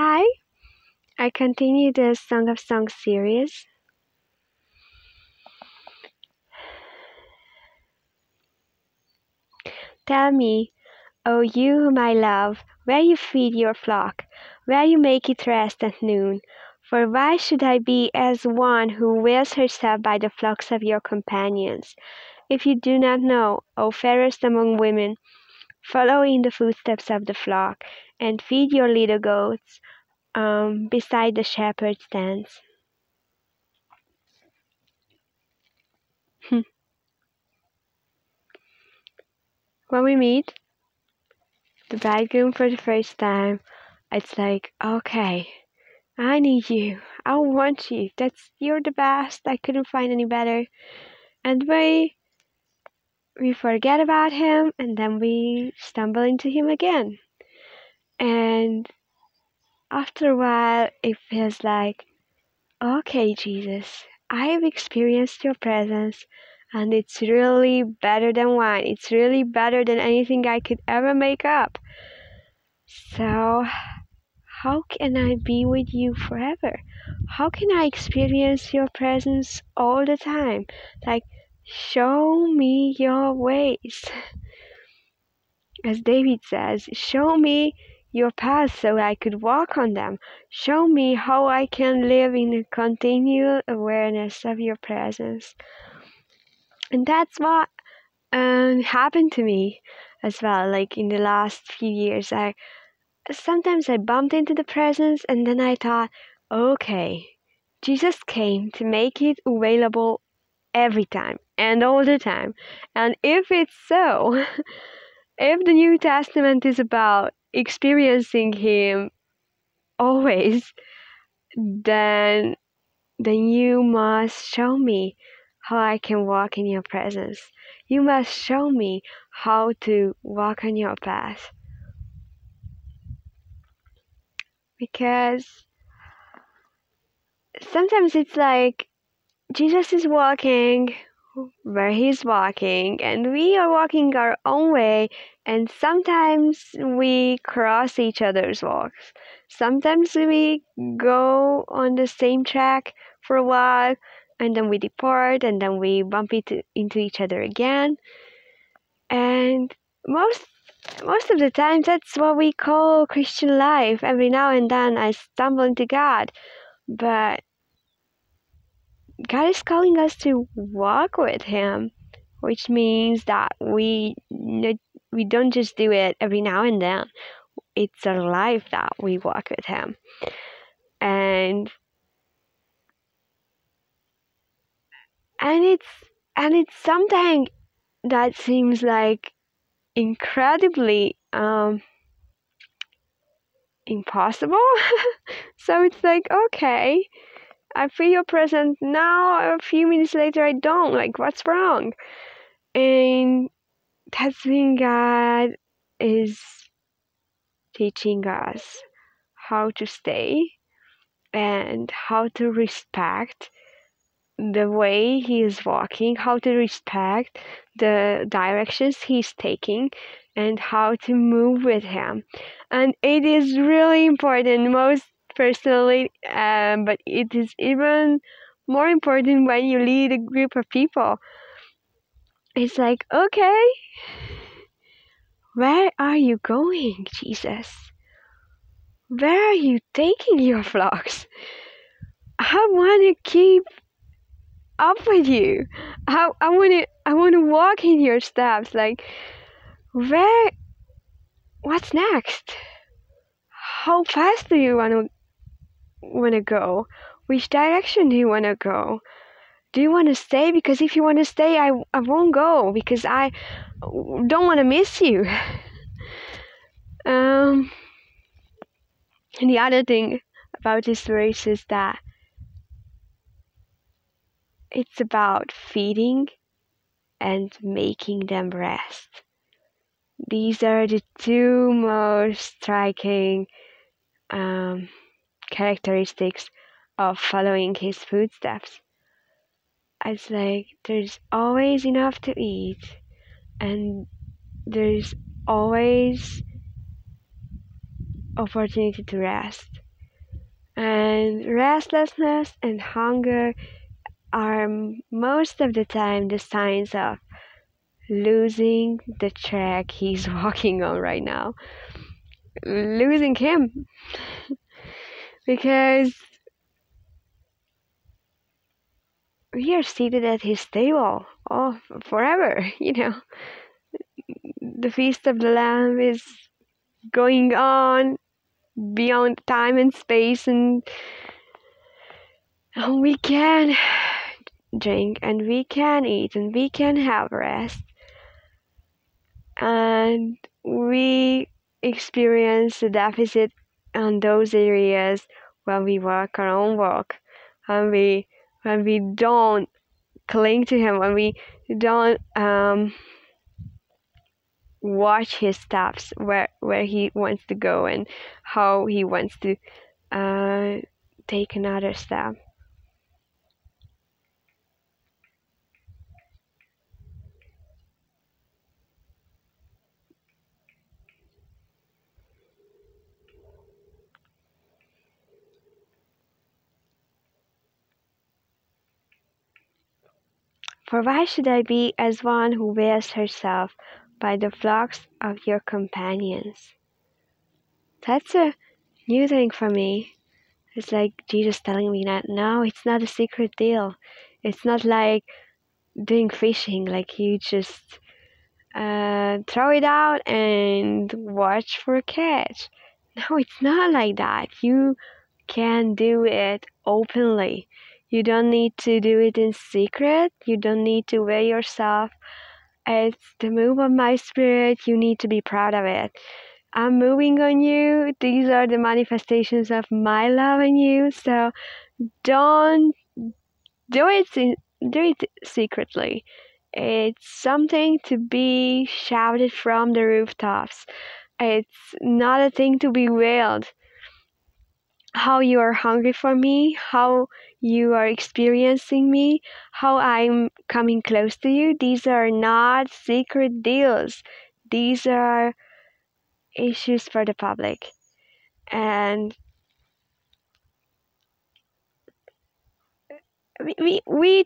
Hi, I continue the Song of Songs series. Tell me, O you whom I love, where you feed your flock, where you make it rest at noon. For why should I be as one who wears herself by the flocks of your companions? If you do not know, O fairest among women, follow in the footsteps of the flock, and feed your little goats beside the shepherd's tents. When we meet the bridegroom for the first time, it's like, okay, I need you. I want you. You're the best. I couldn't find any better. And we forget about him, and then we stumble into him again. And after a while, it feels like, okay, Jesus, I have experienced your presence, and it's really better than wine. It's really better than anything I could ever make up. So, how can I be with you forever? How can I experience your presence all the time? Like, show me your ways. As David says, show me your paths so I could walk on them. Show me how I can live in a continual awareness of your presence. And that's what happened to me as well. Like in the last few years, sometimes I bumped into the presence, and then I thought, okay, Jesus came to make it available every time and all the time. And if it's so, if the New Testament is about experiencing Him always, then you must show me how I can walk in your presence. You must show me how to walk on your path. Because sometimes it's like Jesus is walking where he's walking, and we are walking our own way, and sometimes we cross each other's walks. Sometimes we go on the same track for a while, and then we depart, and then we bump into each other again. And most of the time, that's what we call Christian life. Every now and then I stumble into God, but God is calling us to walk with Him, which means that we don't just do it every now and then. It's a life that we walk with Him, and it's something that seems like incredibly impossible. So it's like, okay, I feel your presence now, a few minutes later I don't. Like, what's wrong? And that's when God is teaching us how to stay and how to respect the way He is walking, how to respect the directions He's taking, and how to move with Him. And it is really important, most personally, but it is even more important when you lead a group of people. It's like, okay, where are you going, Jesus? Where are you taking your flocks? I want to keep up with you. I want to walk in your steps. Like, what's next? How fast do you want to go? Which direction do you want to go? Do you want to stay? Because if you want to stay, I won't go, because I don't want to miss you. And the other thing about this verse is that it's about feeding and making them rest. These are the two most striking characteristics of following His footsteps. It's like there's always enough to eat, and there's always opportunity to rest. And restlessness and hunger are most of the time the signs of losing the track he's walking on right now. Losing him. Because we are seated at his table, forever, The Feast of the Lamb is going on beyond time and space, and we can drink, and we can eat, and we can have rest, and we experience the deficit on those areas when we walk our own walk, when we don't cling to him, when we don't watch his steps, where he wants to go and how he wants to take another step. For why should I be as one who wears herself by the flocks of your companions? That's a new thing for me. It's like Jesus telling me that no, it's not a secret deal. It's not like doing fishing, like you just throw it out and watch for a catch. No, it's not like that. You can do it openly. You don't need to do it in secret. You don't need to weigh yourself. It's the move of my spirit. You need to be proud of it. I'm moving on you. These are the manifestations of my love in you. So don't do it secretly. It's something to be shouted from the rooftops. It's not a thing to be wailed. How you are hungry for me, how you are experiencing me, how I'm coming close to you. These are not secret deals. These are issues for the public. And we always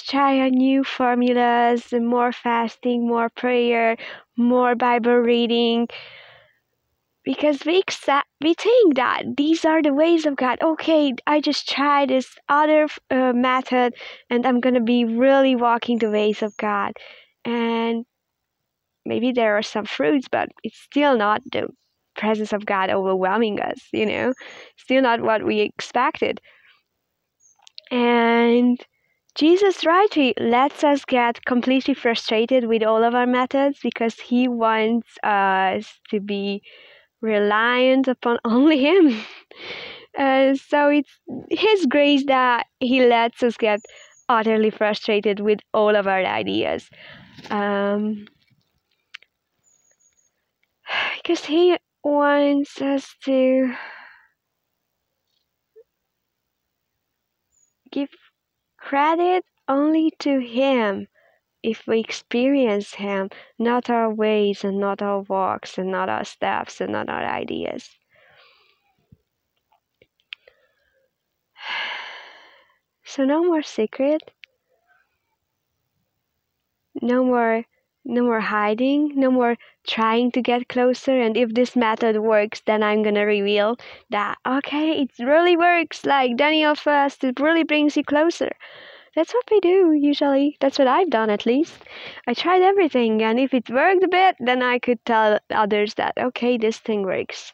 try new formulas, more fasting, more prayer, more Bible reading, because we think that these are the ways of God. Okay, I just try this other method, and I'm gonna be really walking the ways of God. And maybe there are some fruits, but it's still not the presence of God overwhelming us. Still not what we expected. And Jesus rightly lets us get completely frustrated with all of our methods because he wants us to be reliant upon only him. So it's his grace that he lets us get utterly frustrated with all of our ideas. Because he wants us to give credit only to him if we experience him, not our ways and not our walks and not our steps and not our ideas. So no more secret, no more hiding, no more trying to get closer, and if this method works, then I'm gonna reveal that, okay, it really works, like Daniel Fast, it really brings you closer. That's what we do usually. That's what I've done, at least. I tried everything, and if it worked a bit, then I could tell others that, okay, this thing works.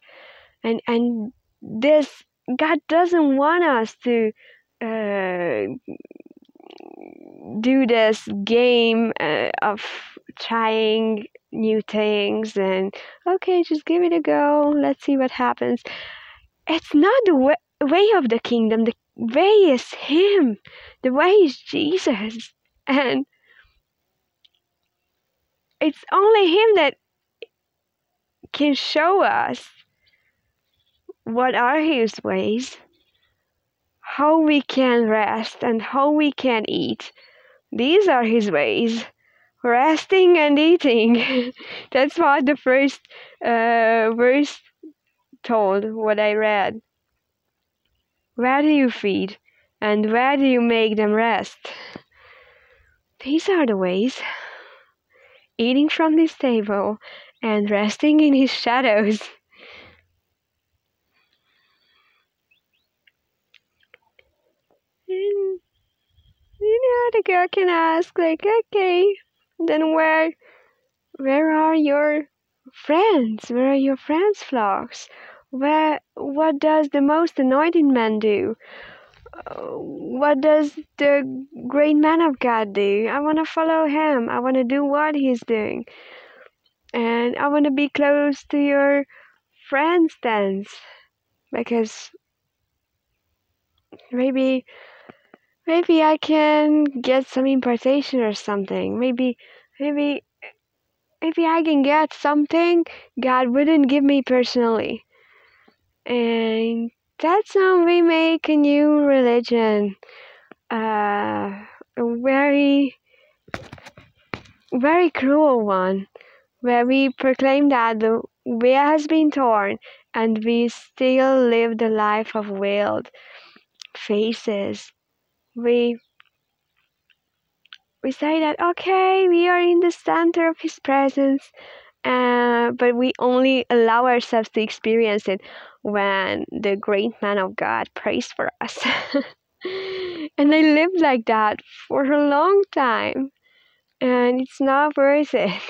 And this, God doesn't want us to do this game of trying new things and, okay, just give it a go, let's see what happens. It's not the way of the kingdom. The way is him. The way is Jesus. And it's only him that can show us what are his ways, how we can rest and how we can eat. These are his ways. Resting and eating. That's what the first verse told, what I read. Where do you feed? And where do you make them rest? These are the ways. Eating from this table and resting in his shadows. And the girl can ask, like, okay, then where are your friends? Where are your friends' flocks? What does the most anointed man do? What does the great man of God do? I want to follow him. I want to do what he's doing. And I want to be close to your friends' dance. Because maybe I can get some impartation or something. Maybe I can get something God wouldn't give me personally. And that's how we make a new religion. A very, very cruel one, where we proclaim that the veil has been torn and we still live the life of veiled faces. We say that, okay, we are in the center of His presence, but we only allow ourselves to experience it when the great man of God prays for us. And I lived like that for a long time, and it's not worth it.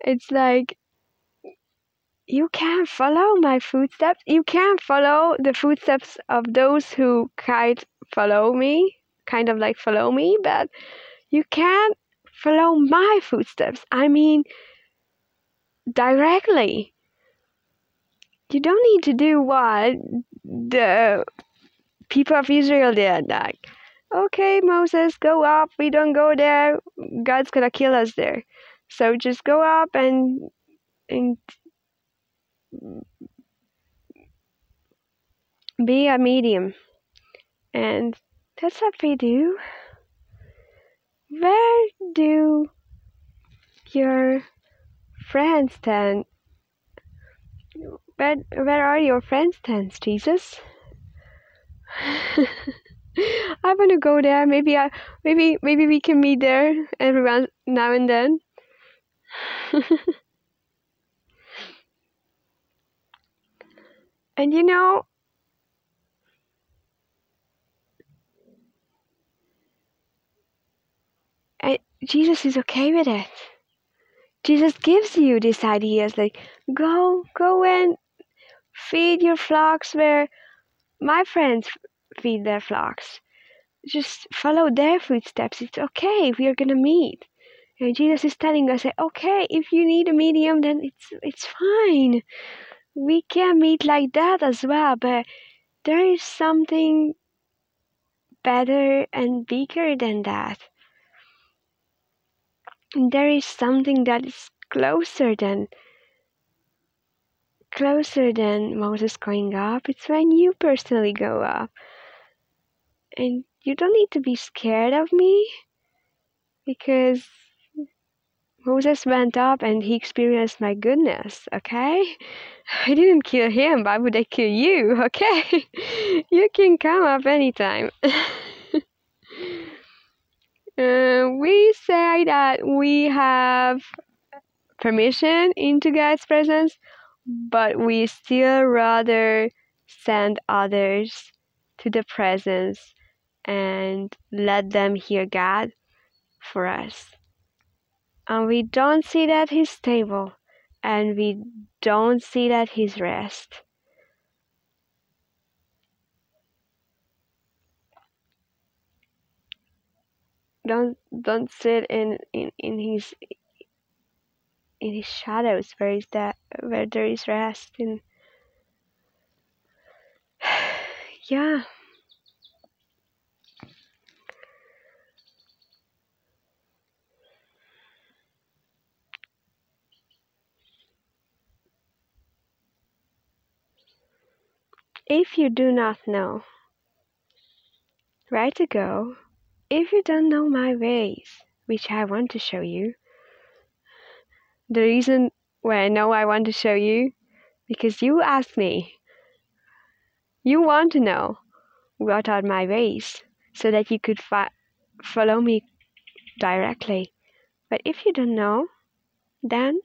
It's like, you can't follow my footsteps. You can't follow the footsteps of those who follow me, kind of like follow me, but you can't follow my footsteps. I mean, directly. You don't need to do what the people of Israel did. Like, okay, Moses, go up. We don't go there. God's gonna kill us there. So just go up and be a medium. And that's what we do. Where do your friends stand? Where are your friends stand, Jesus? I want to go there. Maybe we can meet there every now and then. And Jesus is okay with it. Jesus gives you these ideas like, go and feed your flocks where my friends feed their flocks. Just follow their footsteps. It's okay. We are gonna meet. And Jesus is telling us, okay, if you need a medium, then it's fine. We can meet like that as well. But there is something better and bigger than that. And there is something that is closer than Moses going up. It's when you personally go up. And you don't need to be scared of me, because Moses went up and he experienced my goodness, okay? I didn't kill him. Why would I kill you, okay? You can come up anytime. We say that we have permission into God's presence, but we still rather send others to the presence and let them hear God for us. And we don't see that He's stable, and we don't see that He's rest. Don't sit in his shadows where there is rest. And yeah. If you do not know where to go, if you don't know my ways, which I want to show you, the reason why I know I want to show you, because you asked me, You want to know what are my ways so that you could follow me directly. But if you don't know, then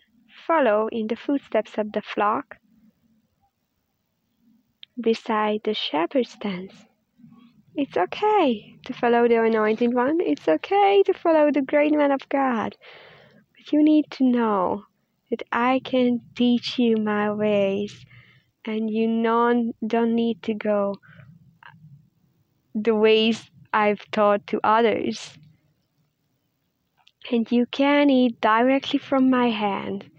follow in the footsteps of the flock beside the shepherd's tent. It's okay to follow the Anointed One. It's okay to follow the great man of God. But you need to know that I can teach you my ways, and you don't need to go the ways I've taught to others. And you can eat directly from my hand.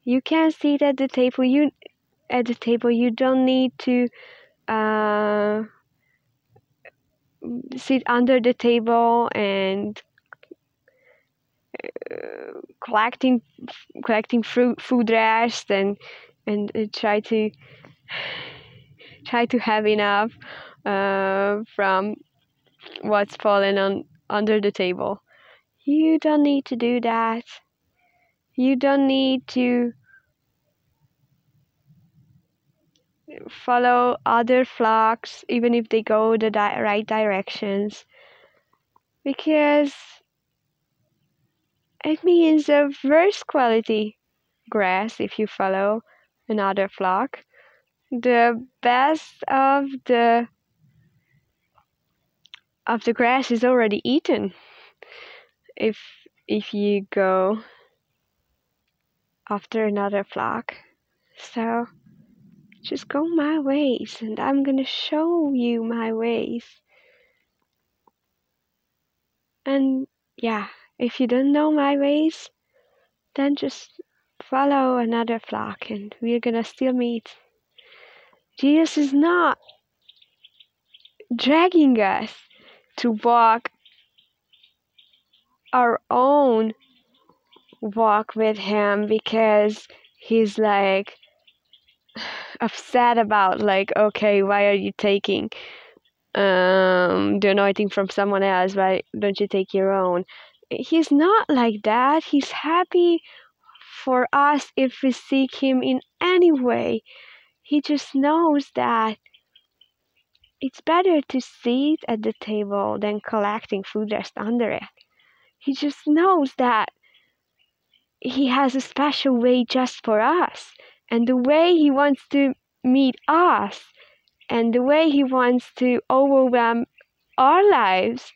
You can sit at the table. You don't need to sit under the table and collecting food rest and try to have enough from what's fallen on under the table. You don't need to do that. You don't need to follow other flocks even if they go the right directions, because it means a worse quality grass if you follow another flock. The best of the grass is already eaten if you go after another flock. So just go my ways, and I'm gonna show you my ways. And yeah, if you don't know my ways, then just follow another flock and we're gonna still meet. Jesus is not dragging us to walk our own walk with him because he's like upset about, like, okay, why are you taking the anointing from someone else? Why don't you take your own? He's not like that. He's happy for us if we seek him in any way. He just knows that it's better to sit at the table than collecting food rest under it. He just knows that he has a special way just for us, and the way he wants to meet us, and the way he wants to overwhelm our lives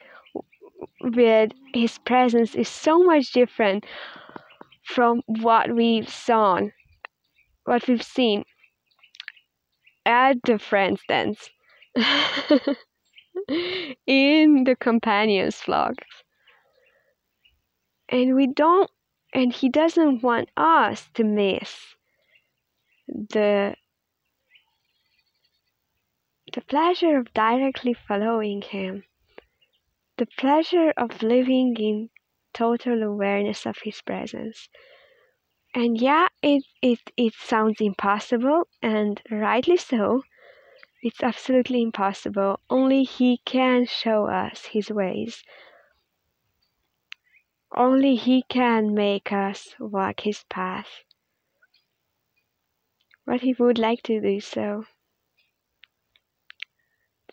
with his presence is so much different from what we've seen at the friends dance in the companions flocks. And he doesn't want us to miss the pleasure of directly following him, the pleasure of living in total awareness of his presence. And yeah, it sounds impossible, and rightly so. It's absolutely impossible. Only he can show us his ways. Only he can make us walk his path. But he would like to do so.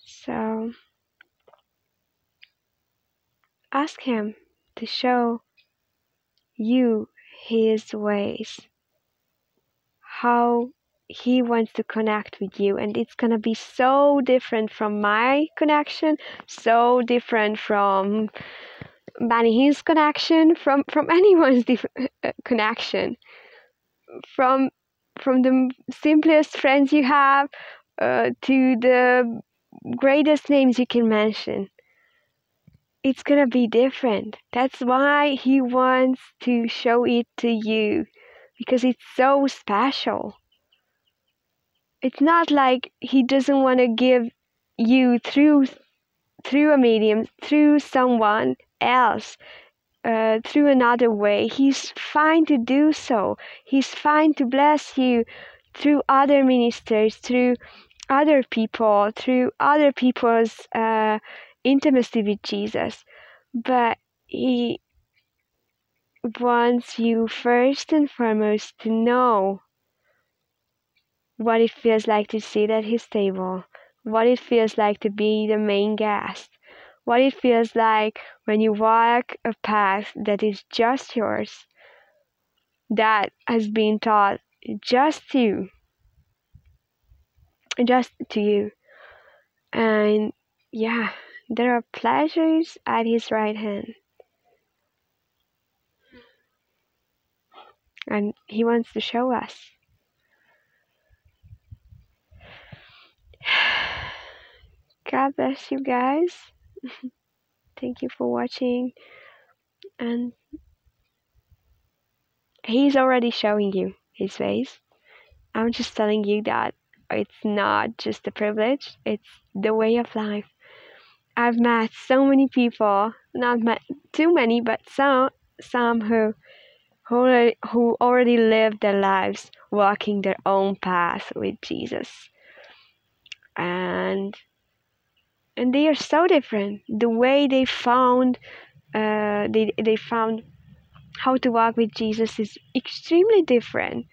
So ask him to show you his ways, how he wants to connect with you. And it's gonna be so different from my connection, so different from Benny Hinn's connection, from anyone's connection, from the simplest friends you have to the greatest names you can mention. It's gonna be different. That's why he wants to show it to you, because it's so special. It's not like he doesn't want to give you through a medium, through someone else, through another way. He's fine to do so. He's fine to bless you through other ministers, through other people, through other people's intimacy with Jesus. But he wants you first and foremost to know what it feels like to sit at his table, what it feels like to be the main guest, what it feels like when you walk a path that is just yours, that has been taught just to you. And yeah, there are pleasures at his right hand, and he wants to show us. God bless you guys. Thank you for watching. And he's already showing you his face. I'm just telling you that it's not just a privilege, it's the way of life. I've met so many people, not met too many, but some who already lived their lives walking their own path with Jesus. And they are so different. The way they found they found how to walk with Jesus is extremely different.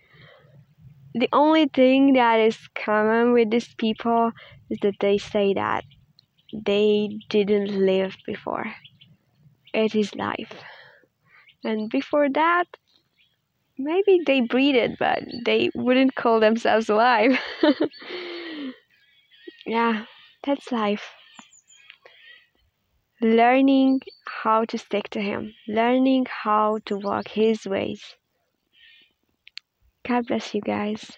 The only thing that is common with these people is that they say that they didn't live before. It is life. And before that, maybe they breathed, but they wouldn't call themselves alive. Yeah, that's life. Learning how to stick to Him, learning how to walk His ways. God bless you guys.